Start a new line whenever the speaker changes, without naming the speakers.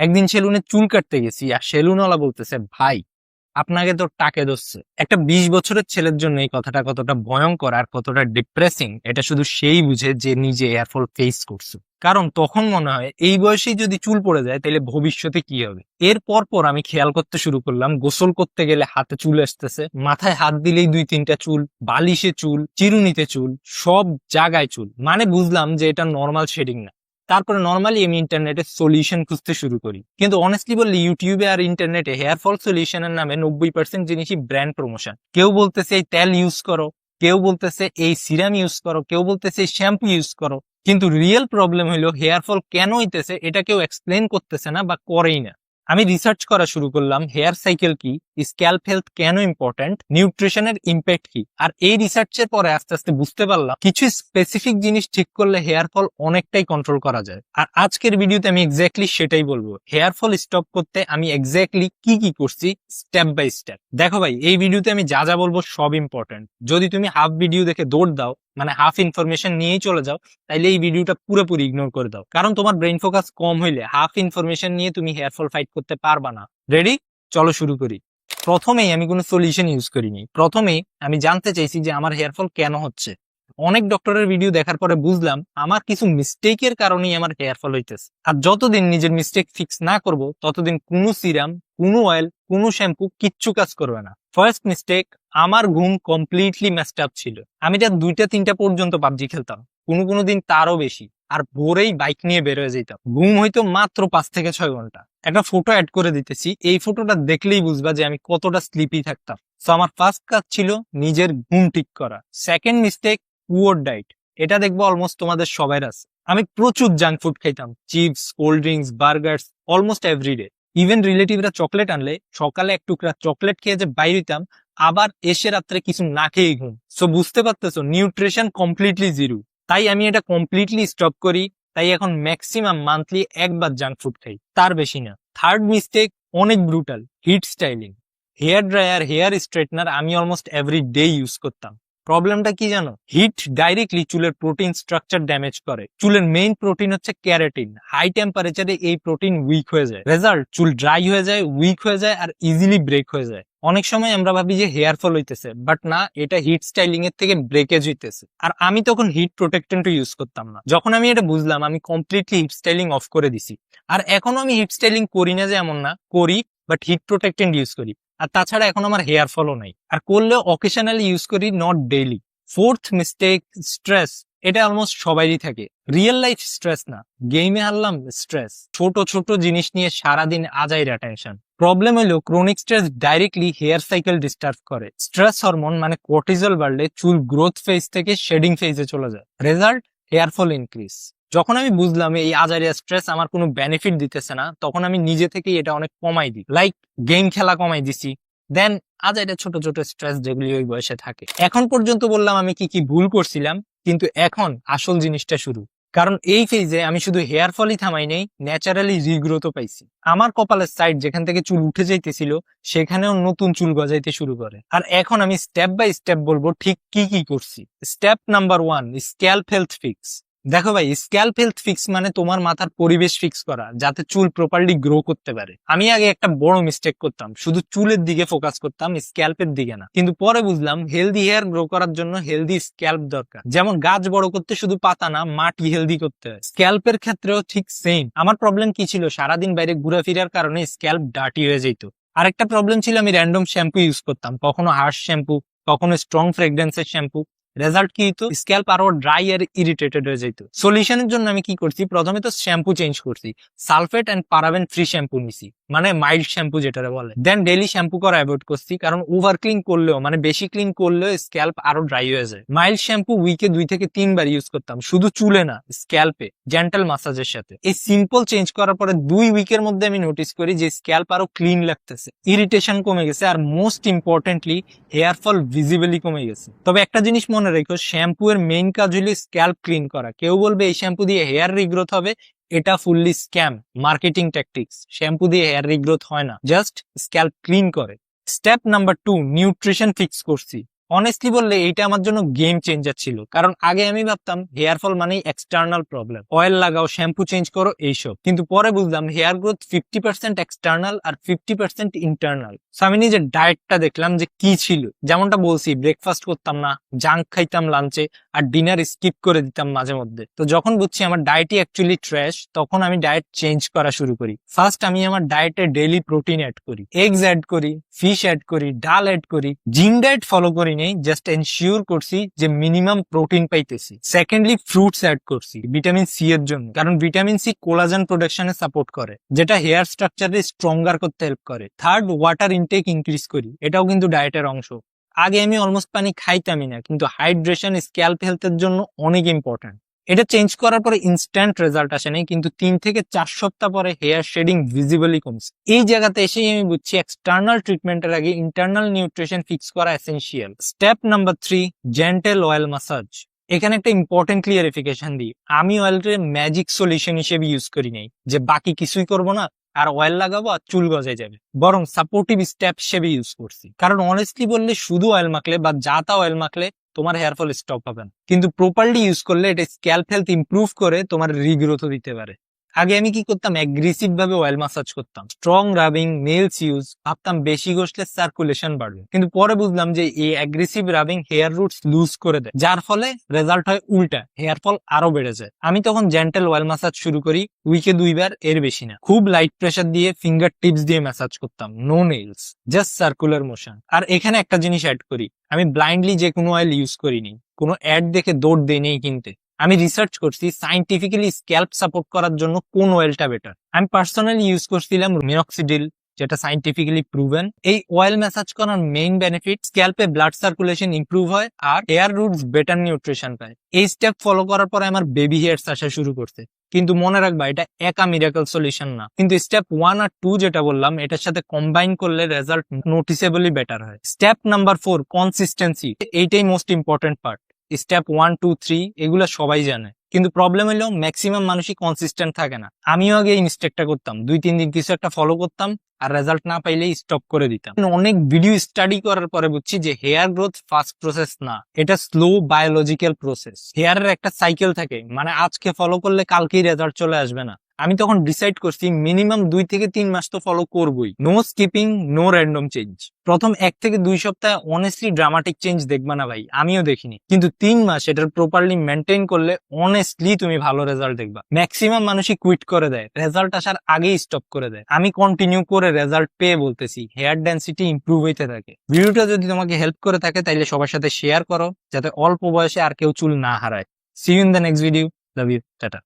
একদিন সেলুনে চুল কাটতে গেছি, আর সেলুনওয়ালা বলতেছে, ভাই আপনাকে তো টাকে ধরছে। একটা 20 বছরের ছেলের জন্য এই কথাটা কতটা ভয়ঙ্কর আর কতটা ডিপ্রেসিং এটা শুধু সেই বুঝে যে নিজে এয়ারফল ফেস করছে। কারণ তখন মনে হয় এই বয়সেই যদি চুল পড়ে যায় তাহলে ভবিষ্যতে কি হবে। এর পর আমি খেয়াল করতে শুরু করলাম, গোসল করতে গেলে হাতে চুল আসতেছে, মাথায় হাত দিলেই 2-3টা চুল, বালিশে চুল, চিরুনিতে চুল, সব জায়গায় চুল। মানে বুঝলাম যে এটা নর্মাল শেডিং না। তারপরে নর্মালি আমি ইন্টারনেটে সলিউশন খুঁজতে শুরু করি, কিন্তু অনেস্টলি বললে ইউটিউবে আর ইন্টারনেটে হেয়ার ফল সলিউশনের নামে 90% জিনিসই ব্র্যান্ড প্রমোশন। কেউ বলতেছে এই তেল ইউজ করো, কেউ বলতেছে এই সিরাম ইউজ করো, কেউ বলতেছে এই শ্যাম্পু ইউজ করো, কিন্তু রিয়েল প্রবলেম হলো হেয়ার ফল কেন হইতেছে এটা কেউ এক্সপ্লেন করতেছে না বা করেই না। আমি রিসার্চ করা শুরু করলাম, হেয়ার সাইকেল কি, স্ক্যাল্প হেলথ কেন ইম্পর্টেন্ট, নিউট্রিশনের ইম্প্যাক্ট কি। আর এই রিসার্চের পরে আস্তে আস্তে বুঝতে পারলাম কিছু স্পেসিফিক জিনিস ঠিক করলে হেয়ার ফল অনেকটাই কন্ট্রোল করা যায়। আর আজকের ভিডিওতে আমি এক্স্যাক্টলি সেটাই বলবো। হেয়ার ফল স্টপ করতে আমি এক্স্যাক্টলি কি করছি স্টেপ বাই স্টেপ। দেখো ভাই, এই ভিডিওতে আমি যা যা বলবো সব ইম্পর্টেন্ট। যদি তুমি হাফ ভিডিও দেখে দৌড় দাও, মানে হাফ ইনফরমেশন নিয়েই চলে যাও, তাইলে এই ভিডিওটা পুরোপুরি ইগনোর করে দাও। কারণ তোমার ব্রেন ফোকাস কম হইলে হাফ ইনফরমেশন নিয়ে তুমি হেয়ার ফল ফাইট করতে পারবা না। রেডি? চলো শুরু করি। প্রথমেই আমি কোনো সলিউশন ইউজ করিনি। প্রথমেই আমি জানতে চাইছি যে আমার হেয়ার ফল কেন হচ্ছে। অনেক ডক্টরের ভিডিও দেখার পরে বুঝলাম আমার কিছু মিস্টেকের কারণেই আমার হেয়ার ফল হইতেছে। আর যতদিন নিজের মিস্টেক ফিক্স না করব ততদিন কোনো সিরাম, কোনো অয়েল, কোনো শ্যাম্পু কিচ্ছু কাজ করবে না। ফার্স্ট মিস্টেক, আমার ঘুম কমপ্লিটলি মেসড আপ ছিল। আমি যা 2টা-3টা পর্যন্ত পাবজি খেলতাম, কোনো দিন তারও বেশি। আর ভোরেই বাইক নিয়ে বের হয়ে যেতাম। ঘুম হইতো মাত্র 5 থেকে 6 ঘন্টা। একটা ফটো অ্যাড করে দিতেছি, এই ফটোটা দেখলেই বুঝবা যে আমি কতটা স্লিপি থাকতাম। সো আমার ফার্স্ট কাজ ছিল নিজের ঘুম ঠিক করা। Second mistake, poor diet. এটা দেখবো অলমোস্ট তোমাদের সবার আছে। আমি প্রচুর জাঙ্ক ফুড খাইতাম, chips, cold drinks, burgers, almost everyday. Even রিলেটিভরা চকলেট আনলে সকালে এক টুকরা চকলেট খেয়ে যে বাইরে হইতাম, আবার এসে রাত্রে কিছু না খেয়েই ঘুম। সো বুঝতে পারতেছো, নিউট্রিশন কমপ্লিটলি জিরো। তাই আমি এটা কমপ্লিটলি স্টপ করি। তাই এখন ম্যাক্সিমাম মান্থলি একবার জাঙ্ক ফুড খাই, তার বেশি না। থার্ড মিস্টেক অনেক brutal, heat styling. Hair dryer, hair straightener আমি অলমোস্ট এভরি ডে ইউজ করতাম। প্রবলেমটা কি জানো? হিট ডাইরেক্টলি চুলের প্রোটিন স্ট্রাকচার ড্যামেজ করে। চুলের মেইন প্রোটিন হচ্ছে ক্যারাটিন। হাই টেম্পারেচারে এই প্রোটিন উইক হয়ে যায়। রেজাল্ট, চুল ড্রাই হয়ে যায়, উইক হয়ে যায়, আর ইজিলি ব্রেক হয়ে যায়। অনেক সময় আমরা ভাবি যে হেয়ার ফল হইতেছে, বাট না, এটা হিট স্টাইলিং এর থেকে ব্রেকেজ হইতেছে। আর আমি তখন হিট প্রোটেক্টেন্ট ইউজ করতাম না। যখন আমি এটা বুঝলাম, আমি কমপ্লিটলি হিট স্টাইলিং অফ করে দিছি। আর এখনো আমি হিট স্টাইলিং করি না যে এমন না, করি, বাট হিট প্রোটেক্টেন্ট ইউজ করি। আর তাছাড়া এখন আমার হেয়ার ফলও নাই, আর করলেও অকেশনালি ইউজ করি, not daily. Fourth mistake, stress. এটা অলমোস্ট সবারই থাকে। রিয়েল লাইফ স্ট্রেস না, গেমে হারলাম স্ট্রেস। ছোট ছোট জিনিস নিয়ে সারাদিন আজাইরা টেনশন। প্রবলেম হলো chronic stress directly hair cycle disturb করে। স্ট্রেস হরমোন মানে কর্টিজল বাড়লে চুল গ্রোথ ফেজ থেকে শেডিং ফেজে চলে যায়। Result, hair fall increase. যখন আমি বুঝলাম এই আজারিয়া স্ট্রেস আমার কোনো বেনিফিট দিতেছে না, তখন আমি নিজে থেকেই এটা অনেক কমাই দিই। লাইক গেম খেলা কমাই দিছি, দেন আজারিয়া ছোট ছোট স্ট্রেস যেগুলি ওই বয়সে থাকে। এখন পর্যন্ত বললাম আমি কি ভুল করছিলাম, কিন্তু এখন আসল জিনিসটা শুরু। কারণ এই ফেজে আমি শুধু হেয়ার ফলই থামাই নেই, ন্যাচারালি রিগ্রোথও পাইছি। আমার কপালের সাইড যেখান থেকে চুল উঠে যাইতেছিল সেখানেও নতুন চুল গজাইতে শুরু করে। আর এখন আমি স্টেপ বাই স্টেপ বলবো ঠিক কি করছি। Step number 1, scalp health fix. দেখো ভাই, স্ক্যাল্প হেলথ ফিক্স মানে তোমার মাথার পরিবেশ ফিক্স করা, যাতে চুল প্রপারলি গ্রো করতে পারে। আমি আগে একটা বড় মিস্টেক করতাম, শুধু চুলের দিকে ফোকাস করতাম, স্ক্যাল্পের দিকে না। কিন্তু পরে বুঝলাম হেলদি হেয়ার গ্রো করার জন্য হেলদি স্ক্যাল্প দরকার। যেমন গাছ বড় করতে শুধু পাতা না, মাটি হেলদি করতে হয়। স্ক্যাল্পের ক্ষেত্রেও ঠিক সেম। আমার প্রবলেম কি ছিল? সারাদিন বাইরে ঘোরাফেরার কারণে স্ক্যাল্প ডার্টি হয়ে যেত। আরেকটা প্রবলেম ছিল, আমি র্যান্ডম শ্যাম্পু ইউজ করতাম, কখনো হার্শ শ্যাম্পু, কখনো স্ট্রং ফ্রেগ্রেন্সের শ্যাম্পু। রেজাল্ট কি হতো? স্ক্যাল্প আরো ড্রাই আর ইরিটেটেড হয়ে যেত। সলিউশনের জন্য আমি কি করছি, প্রথমে তো শ্যাম্পু চেঞ্জ করছি, sulphate and paraben free shampoo নিছি, মানে মাইল্ড শ্যাম্পু যেটা বলে। দেন ডেইলি শ্যাম্পু করা অ্যাভয়েড করছি, কারণ ওভার ক্লিন করলেও, মানে বেশি ক্লিন করলেও স্ক্যাল্প আরো ড্রাই হয়ে যায়। মাইল্ড শ্যাম্পু উইকে 2 থেকে 3 বার ইউজ করতাম, শুধু চুলে না, স্ক্যাল্পে, জেন্টাল মাসাজের সাথে। এই সিম্পল চেঞ্জ করার পরে 2 উইকের মধ্যে আমি নোটিস করি যে স্ক্যাল্প আরো ক্লিন লাগতেছে, ইরিটেশন কমে গেছে, আর most importantly hair fall visibly কমে গেছে। তবে একটা জিনিস মনে রেখো, শ্যাম্পু এর মেইন কাজ হলো স্ক্যাল্প ক্লিন করা। কেউ বলবে এই শ্যাম্পু দিয়ে হেয়ার রিগ্রোথ হবে, এটা fully scam, marketing tactics. Shampoo দিয়ে হেয়ার রিগ্রোথ হয় না, জাস্ট স্ক্যাল্প ক্লিন করে। স্টেপ নাম্বার 2, নিউট্রিশন ফিক্স করছি। অনেস্টলি বললে এইটা আমার জন্য গেম চেঞ্জার ছিল, কারণ আগে আমি ভাবতাম হেয়ার ফল মানেই এক্সটার্নাল প্রবলেম, অয়েল লাগাও, শ্যাম্পু চেঞ্জ করো, এইসব। কিন্তু পরে বুঝলাম হেয়ার গ্রোথ 50% এক্সটার্নাল আর 50% ইন্টারনাল। আমি নিজের ডায়েটটা দেখলাম যে কি ছিল, যেমনটা বলছি ব্রেকফাস্ট করতাম না, জাঙ্ক খাইতাম লাঞ্চে, আর ডিনার স্কিপ করে দিতাম মাঝে মধ্যে। তো যখন বুঝছি আমার ডায়েটই অ্যাকচুয়ালি ট্র্যাশ, তখন আমি ডায়েট চেঞ্জ করা শুরু করি। ফার্স্ট আমি আমার ডায়েটে ডেইলি প্রোটিন অ্যাড করি, এগস অ্যাড করি, ফিশ অ্যাড করি, ডাল অ্যাড করি। জিম ডায়েট ফলো করি নেই, জাস্ট এনশিওর করছি যে মিনিমাম প্রোটিন পাইতেছি। সেকেন্ডলি ফ্রুটস অ্যাড করছি ভিটামিন সি এর জন্য, কারণ ভিটামিন সি কোলাজেন প্রোডাকশনে সাপোর্ট করে, যেটা হেয়ার স্ট্রাকচারে স্ট্রঙ্গার করতে হেল্প করে। থার্ড, ওয়াটার ইনটেক ইনক্রিজ করি, এটাও কিন্তু ডায়েটের অংশ। আগে আমি অলমোস্ট পানি খাইতামই না, কিন্তু হাইড্রেশন স্ক্যাল্প হেলথের জন্য অনেক ইম্পর্টেন্ট। এটা চেঞ্জ করার পরে ইনস্ট্যান্ট রেজাল্ট আসে নাই, কিন্তু 3 থেকে 4 সপ্তাহ পরে হেয়ার শেডিং ভিজিবলি কমছে। এই জায়গাতে এসেই আমি বুঝছি এক্সটার্নাল ট্রিটমেন্টের আগে ইন্টারনাল নিউট্রিশন ফিক্স করা essential. Step number 3, gentle oil massage. এখানে একটা ইম্পর্টেন্ট ক্লিয়ারিফিকেশন দিই, আমি অয়েলকে ম্যাজিক সলিউশন হিসেবে ইউজ করি নাই যে বাকি কিছুই করব না আর অয়েল লাগাবো আর চুল গজায় যাবে, বরং সাপোর্টিভ স্টেপ হিসেবে ইউজ করছি। কারণ অনেস্টলি বললে শুধু অয়েল মাখলে বা যা তা অয়েল মাখলে তোমার হেয়ার ফল স্টপ হবে না, কিন্তু প্রপারলি ইউজ করলে এটা স্ক্যাল্প হেলথ ইমপ্রুভ করে তোমার রিগ্রোথও দিতে পারে। আগে আমি কি করতাম, অ্যাগ্রেসিভ ভাবে অয়েল মাসাজ করতাম, স্ট্রং রাবিং, নেলস ইউজ, ভাবতাম বেশি ঘষলে সার্কুলেশন বাড়বে। কিন্তু পরে বুঝলাম যে এই aggressive rubbing hair roots loose করে দেয়, যার ফলে রেজাল্ট হয় উল্টা, হেয়ার ফল আরো বেড়ে যায়। আমি তখন জেন্টেল অয়েল মাসাজ শুরু করি, উইকে 2 বার, এর বেশি না। খুব লাইট প্রেসার দিয়ে ফিঙ্গার টিপস দিয়ে ম্যাসাজ করতাম, no nails, just circular motion. আর এখানে একটা জিনিস অ্যাড করি, আমি ব্লাইন্ডলি যে কোনো অয়েল ইউজ করিনি, কোনো অ্যাড দেখে দৌড় দেই নেই কিনতে। আমি রিসার্চ করছি সাইন্টিফিক্যালি স্ক্যাল্প সাপোর্ট করার জন্য কোন অয়েলটা বেটার। আমি পার্সোনালি ইউজ করছিলাম মিনক্সিডিল, যেটা সাইন্টিফিক্যালি প্রুভেন। এই অয়েল ম্যাসাজ করার মেইন বেনিফিট, স্ক্যাল্পে ব্লাড সার্কুলেশন ইমপ্রুভ হয় আর হেয়ার রুটস বেটার নিউট্রিশন পায়। এই স্টেপ ফলো করার পরে আমার বেবি হেয়ারস আসা শুরু করছে। কিন্তু মনে রাখবা, এটা একা মিরাকল সলিউশন না, কিন্তু স্টেপ 1 আর 2 যেটা বললাম এটার সাথে কম্বাইন করলে রেজাল্ট নোটিসেবলি বেটার হয়। Step number 4, consistency. এইটাই মোস্ট ইম্পর্টেন্ট পার্ট। স্টেপ 1, 2, 3 এগুলা সবাই জানে, কিন্তু প্রবলেম হলো ম্যাক্সিমাম মানুষই কনসিস্টেন্ট থাকে না। আমিও আগে এই মিস্টেকটা করতাম, 2-3 দিন কিছু একটা ফলো করতাম আর রেজাল্ট না পাইলেই স্টপ করে দিতাম। অনেক ভিডিও স্টাডি করার পরে বুঝছি যে হেয়ার গ্রোথ ফাস্ট প্রসেস না, এটা স্লো বায়োলজিক্যাল প্রসেস। হেয়ারের একটা সাইকেল থাকে, মানে আজকে ফলো করলে কালকেই রেজাল্ট চলে আসবে না। আমি তখন ডিসাইড করছি মিনিমাম 2 থেকে 3 মাস তো ফলো করবই, no skipping, no random change. প্রথম 1 থেকে 2 সপ্তাহে অনেস্টলি ড্রামাটিক চেঞ্জ দেখবা না ভাই, আমিও দেখিনি, কিন্তু 3 মাস এটার প্রপারলি মেনটেন করলে অনেস্টলি তুমি ভালো রেজাল্ট দেখবা। ম্যাক্সিমাম মানুষই কুইট করে দেয়, রেজাল্ট আসার আগেই স্টপ করে দেয়। আমি কন্টিনিউ করে রেজাল্ট পেয়ে বলতেছি হেয়ার ডেন্সিটি ইমপ্রুভ হইতে থাকে। ভিডিওটা যদি তোমাকে হেল্প করে থাকে তাইলে সবার সাথে শেয়ার করো, যাতে অল্প বয়সে আর কেউ চুল না হারায়। See you in the next video. Love you, tata.